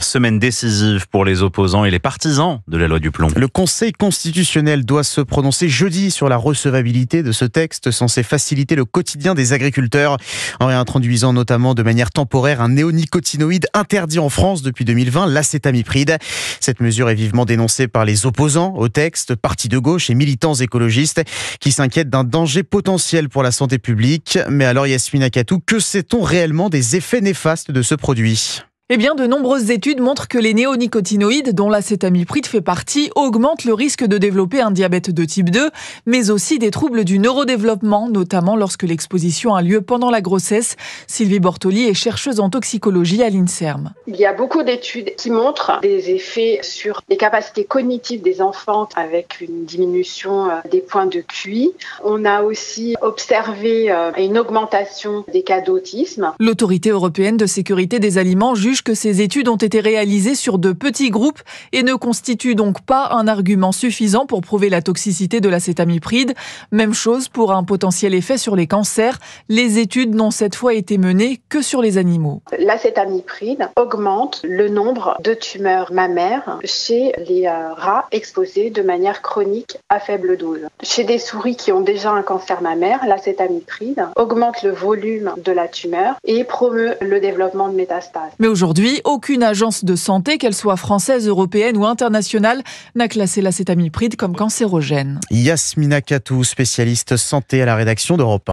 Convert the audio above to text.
semaine décisive pour les opposants et les partisans de la loi du plomb. Le Conseil constitutionnel doit se prononcer jeudi sur la recevabilité de ce texte censé faciliter le quotidien des agriculteurs en réintroduisant notamment de manière temporaire un néonicotinoïde interdit en France depuis 2020, l'acétamipride. Cette mesure est vivement dénoncée par les opposants au texte, partis de gauche et militants écologistes qui s'inquiètent d'un danger potentiel pour la santé publique. Mais alors Yasmina Katou, que sait-on réellement des effets néfastes de ce produit ? Eh bien, de nombreuses études montrent que les néonicotinoïdes, dont l'acétamipride fait partie, augmentent le risque de développer un diabète de type 2, mais aussi des troubles du neurodéveloppement, notamment lorsque l'exposition a lieu pendant la grossesse. Sylvie Bortoli est chercheuse en toxicologie à l'INSERM. Il y a beaucoup d'études qui montrent des effets sur les capacités cognitives des enfants avec une diminution des points de QI. On a aussi observé une augmentation des cas d'autisme. L'Autorité européenne de sécurité des aliments juge que ces études ont été réalisées sur de petits groupes et ne constituent donc pas un argument suffisant pour prouver la toxicité de l'acétamipride. Même chose pour un potentiel effet sur les cancers. Les études n'ont cette fois été menées que sur les animaux. L'acétamipride augmente le nombre de tumeurs mammaires chez les rats exposés de manière chronique à faible dose. Chez des souris qui ont déjà un cancer mammaire, l'acétamipride augmente le volume de la tumeur et promeut le développement de métastases. Mais aujourd'hui, aucune agence de santé, qu'elle soit française, européenne ou internationale, n'a classé l'acétamipride comme cancérogène. Yasmina Katou, spécialiste santé à la rédaction d'Europe 1.